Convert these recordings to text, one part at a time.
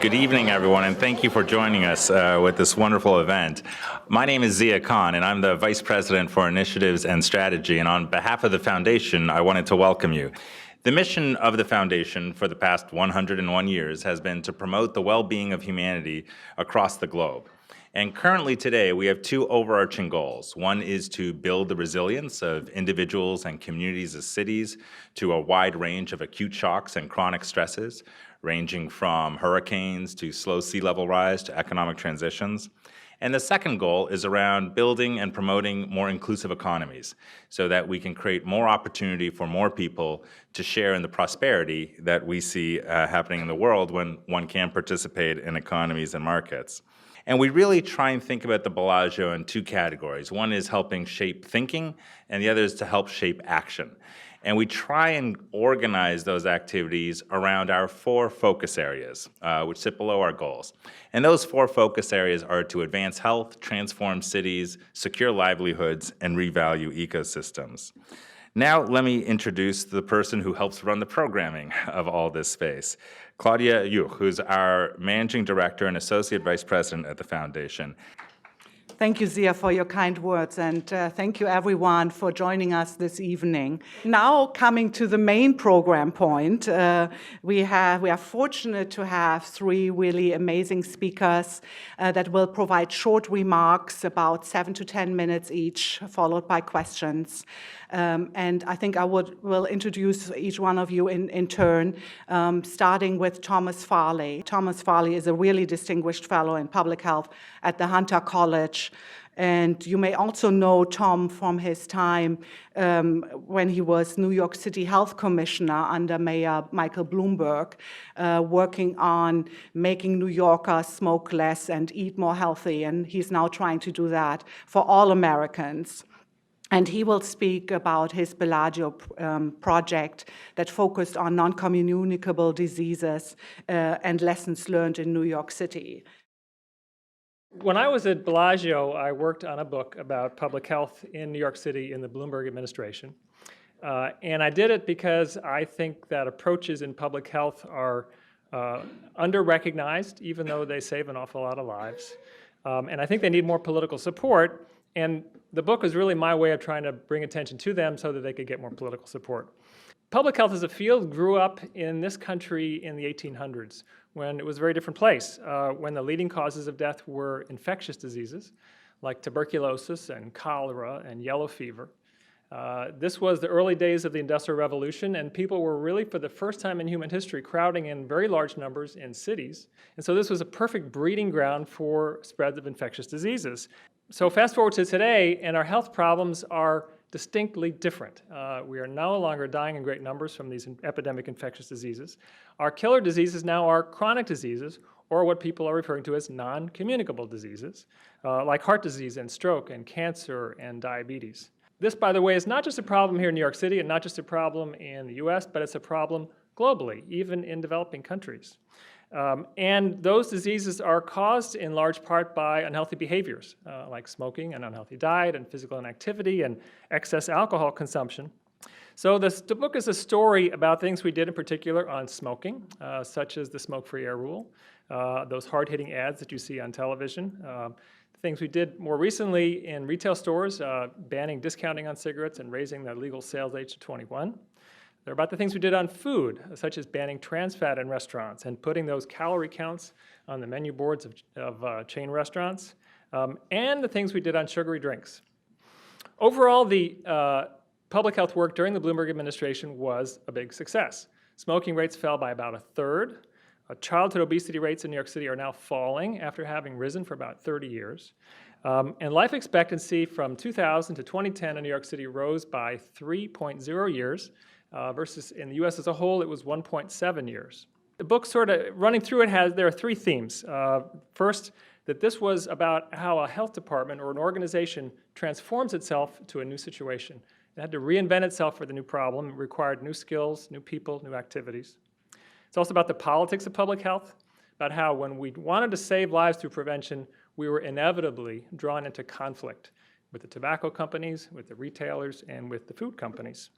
Good evening, everyone, and thank you for joining us with this wonderful event. My name is Zia Khan, and I'm the Vice President for Initiatives and Strategy, and on behalf of the Foundation, I wanted to welcome you. The mission of the Foundation for the past 101 years has been to promote the well-being of humanity across the globe. And currently today, we have two overarching goals. One is to build the resilience of individuals and communities as cities to a wide range of acute shocks and chronic stresses, ranging from hurricanes to slow sea level rise to economic transitions. And the second goal is around building and promoting more inclusive economies so that we can create more opportunity for more people to share in the prosperity that we see happening in the world when one can participate in economies and markets. And we really try and think about the Bellagio in two categories. One is helping shape thinking, and the other is to help shape action. And we try and organize those activities around our four focus areas, which sit below our goals. And those four focus areas are to advance health, transform cities, secure livelihoods, and revalue ecosystems. Now, let me introduce the person who helps run the programming of all this space, Claudia Yuch, who's our Managing Director and Associate Vice President at the Foundation. Thank you, Zia, for your kind words, and thank you, everyone, for joining us this evening. Now, coming to the main program point, we are fortunate to have three really amazing speakers that will provide short remarks, about 7 to 10 minutes each, followed by questions. And I think I will introduce each one of you in turn, starting with Thomas Farley. Thomas Farley is a really distinguished fellow in public health at the Hunter College. And you may also know Tom from his time when he was New York City Health Commissioner under Mayor Michael Bloomberg, working on making New Yorkers smoke less and eat more healthy. And he's now trying to do that for all Americans. And he will speak about his Bellagio project that focused on non-communicable diseases and lessons learned in New York City. When I was at Bellagio, I worked on a book about public health in New York City in the Bloomberg administration. And I did it because I think that approaches in public health are under-recognized, even though they save an awful lot of lives. And I think they need more political support. And the book was really my way of trying to bring attention to them so that they could get more political support. Public health as a field grew up in this country in the 1800s, when it was a very different place, when the leading causes of death were infectious diseases like tuberculosis and cholera and yellow fever. This was the early days of the Industrial Revolution, and people were really, for the first time in human history, crowding in very large numbers in cities. And so this was a perfect breeding ground for spreads of infectious diseases. So fast forward to today, and our health problems are distinctly different. We are no longer dying in great numbers from these epidemic infectious diseases. Our killer diseases now are chronic diseases, or what people are referring to as non-communicable diseases, like heart disease and stroke and cancer and diabetes. This, by the way, is not just a problem here in New York City and not just a problem in the US, but it's a problem globally, even in developing countries. And those diseases are caused in large part by unhealthy behaviors, like smoking, and unhealthy diet, and physical inactivity, and excess alcohol consumption. So the book is a story about things we did in particular on smoking, such as the smoke-free air rule, those hard-hitting ads that you see on television, things we did more recently in retail stores, banning discounting on cigarettes and raising the legal sales age to 21. They're about the things we did on food, such as banning trans fat in restaurants and putting those calorie counts on the menu boards of chain restaurants, and the things we did on sugary drinks. Overall, the public health work during the Bloomberg administration was a big success. Smoking rates fell by about a third. Childhood obesity rates in New York City are now falling after having risen for about 30 years. And life expectancy from 2000 to 2010 in New York City rose by 3.0 years, versus in the US as a whole, it was 1.7 years. The book sort of running through it there are three themes. First, that this was about how a health department or an organization transforms itself to a new situation. It had to reinvent itself for the new problem. It required new skills, new people, new activities. It's also about the politics of public health, about how when we wanted to save lives through prevention, we were inevitably drawn into conflict with the tobacco companies, with the retailers, and with the food companies.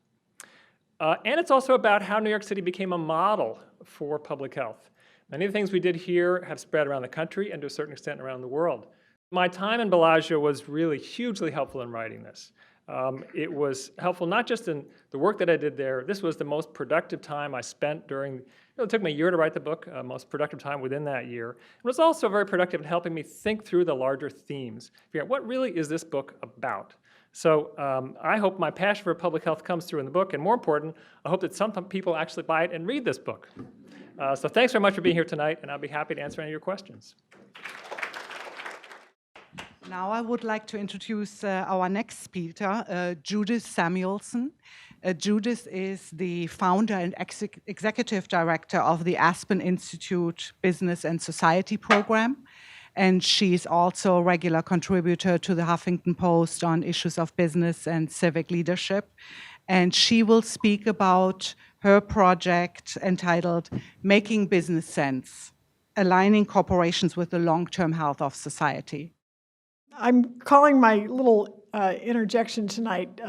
And it's also about how New York City became a model for public health. Many of the things we did here have spread around the country and to a certain extent around the world. My time in Bellagio was really hugely helpful in writing this. It was helpful not just in the work that I did there. This was the most productive time I spent during, it took me a year to write the book, most productive time within that year. It was also very productive in helping me think through the larger themes, figure out what really is this book about. So I hope my passion for public health comes through in the book, and more important, I hope that some people actually buy it and read this book. So thanks very much for being here tonight, and I'll be happy to answer any of your questions. Now I would like to introduce our next speaker, Judith Samuelson. Judith is the founder and executive director of the Aspen Institute Business and Society program. And she's also a regular contributor to the Huffington Post on issues of business and civic leadership. And she will speak about her project entitled Making Business Sense, Aligning Corporations with the Long-Term Health of Society. I'm calling my little interjection tonight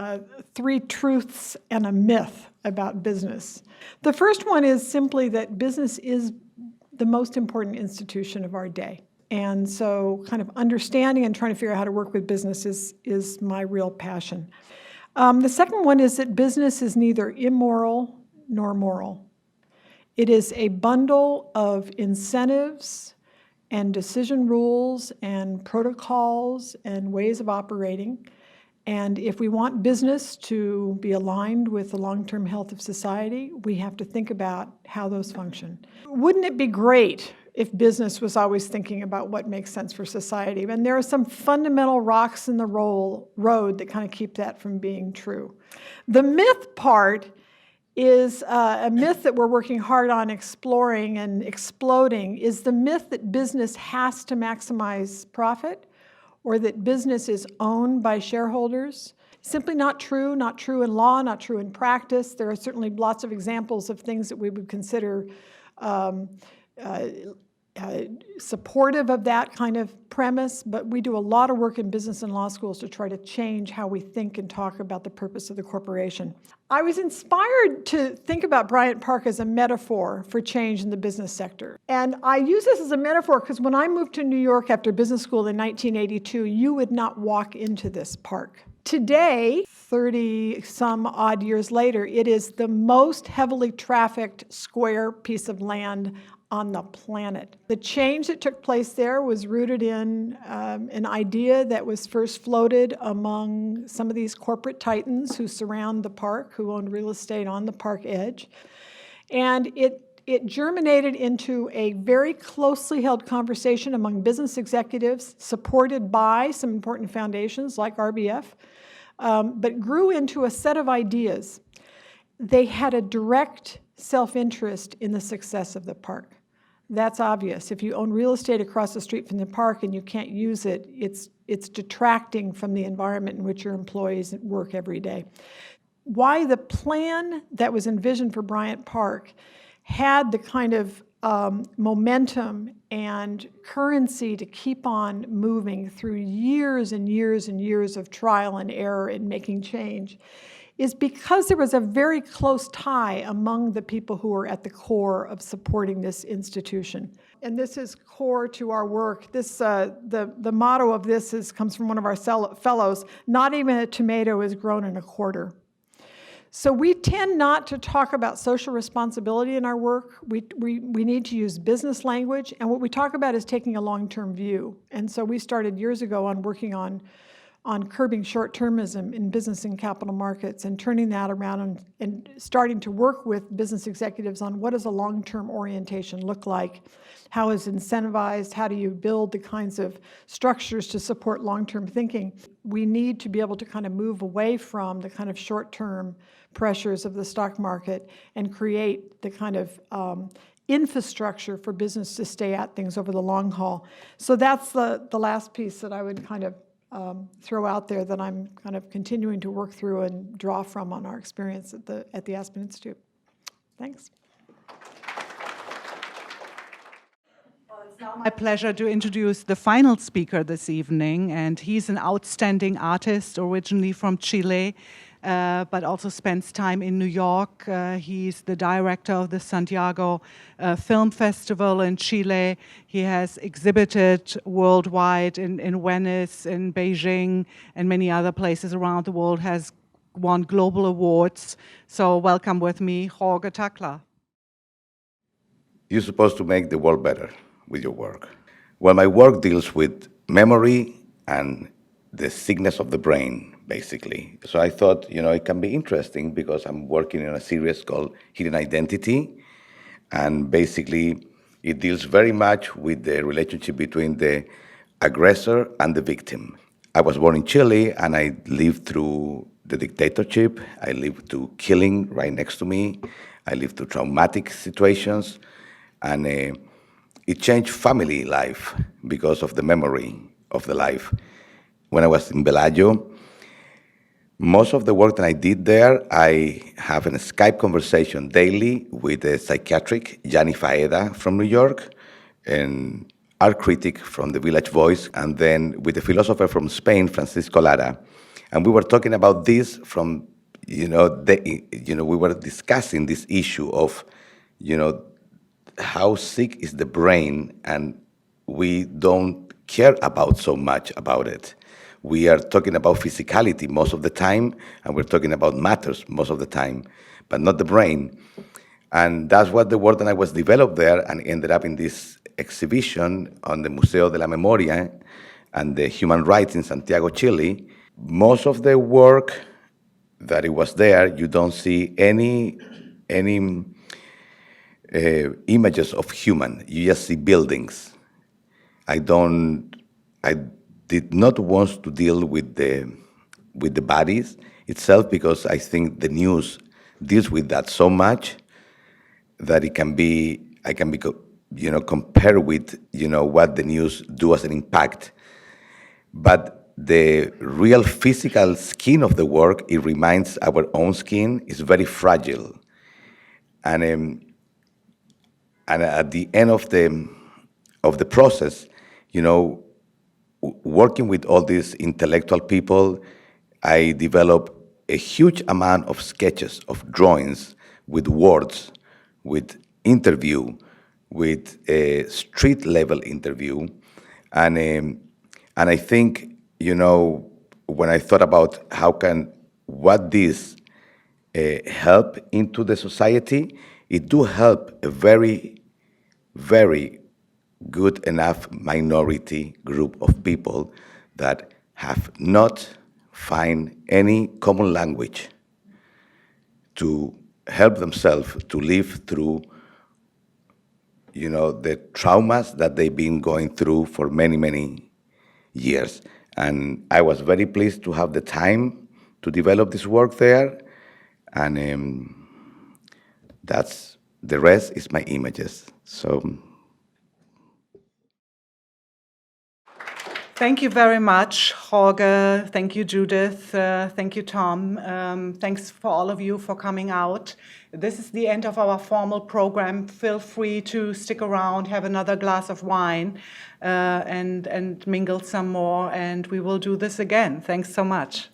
3 truths and a myth about business. The first one is simply that business is the most important institution of our day. And so kind of understanding and trying to figure out how to work with business is my real passion. The second one is that business is neither immoral nor moral. It is a bundle of incentives and decision rules and protocols and ways of operating. And if we want business to be aligned with the long-term health of society, we have to think about how those function. Wouldn't it be great if business was always thinking about what makes sense for society? And there are some fundamental rocks in the road that kind of keep that from being true. The myth part is a myth that we're working hard on exploring and exploding, is the myth that business has to maximize profit or that business is owned by shareholders. Simply not true in law, not true in practice. There are certainly lots of examples of things that we would consider supportive of that kind of premise, but we do a lot of work in business and law schools to try to change how we think and talk about the purpose of the corporation. I was inspired to think about Bryant Park as a metaphor for change in the business sector. And I use this as a metaphor because when I moved to New York after business school in 1982, you would not walk into this park. Today, 30-some odd years later, it is the most heavily trafficked square piece of land on the planet. The change that took place there was rooted in an idea that was first floated among some of these corporate titans who surround the park, who own real estate on the park edge. And it germinated into a very closely held conversation among business executives, supported by some important foundations like RBF, but grew into a set of ideas. They had a direct self-interest in the success of the park. That's obvious. If you own real estate across the street from the park and you can't use it, it's detracting from the environment in which your employees work every day. Why the plan that was envisioned for Bryant Park had the kind of momentum and currency to keep on moving through years and years and years of trial and error in making change is because there was a very close tie among the people who were at the core of supporting this institution. And this is core to our work. This, the motto of this comes from one of our fellows, not even a tomato is grown in a quarter. So we tend not to talk about social responsibility in our work. We need to use business language, and what we talk about is taking a long-term view. And so we started years ago on working on curbing short-termism in business and capital markets and turning that around and starting to work with business executives on what does a long-term orientation look like, how is incentivized, how do you build the kinds of structures to support long-term thinking. We need to be able to kind of move away from the kind of short-term pressures of the stock market and create the kind of infrastructure for business to stay at things over the long haul. So that's the last piece that I would kind of throw out there that I'm kind of continuing to work through and draw from on our experience at the Aspen Institute. Thanks. Well, it's now my pleasure to introduce the final speaker this evening, and he's an outstanding artist originally from Chile, but also spends time in New York. He's the director of the Santiago Film Festival in Chile. He has exhibited worldwide in Venice, in Beijing, and many other places around the world, has won global awards. So welcome with me, Jorge Takla. You're supposed to make the world better with your work. Well, my work deals with memory and the sickness of the brain, basically. So I thought, it can be interesting because I'm working in a series called Hidden Identity. And basically, it deals very much with the relationship between the aggressor and the victim. I was born in Chile, and I lived through the dictatorship. I lived through killing right next to me. I lived through traumatic situations. And it changed family life because of the memory of the life. When I was in Bellagio, most of the work that I did there, I have a Skype conversation daily with a psychiatric, Gianni Faeda from New York, and art critic from the Village Voice, and then with a philosopher from Spain, Francisco Lara. And we were talking about this from, we were discussing this issue of, how sick is the brain, and we don't care about so much about it. We are talking about physicality most of the time, and we're talking about matters most of the time, but not the brain. And that's what the work that I was developed there and ended up in this exhibition on the Museo de la Memoria and the Human Rights in Santiago, Chile. Most of the work that it was there, you don't see any images of human. You just see buildings. I did not want to deal with the bodies itself because I think the news deals with that so much that I can be compared with what the news do as an impact. But the real physical skin of the work, it reminds our own skin, is very fragile. And at the end of the process, working with all these intellectual people, I developed a huge amount of sketches, of drawings, with words, with interview, with a street level interview, and I think when I thought about what this help into the society, it do help a very, very good enough minority group of people that have not find any common language to help themselves to live through the traumas that they've been going through for many, many years. And I was very pleased to have the time to develop this work there, and that's the rest is my images. So Thank you very much, Jorge. Thank you, Judith. Thank you, Tom. Thanks for all of you for coming out. This is the end of our formal program. Feel free to stick around, have another glass of wine, and mingle some more, and we will do this again. Thanks so much.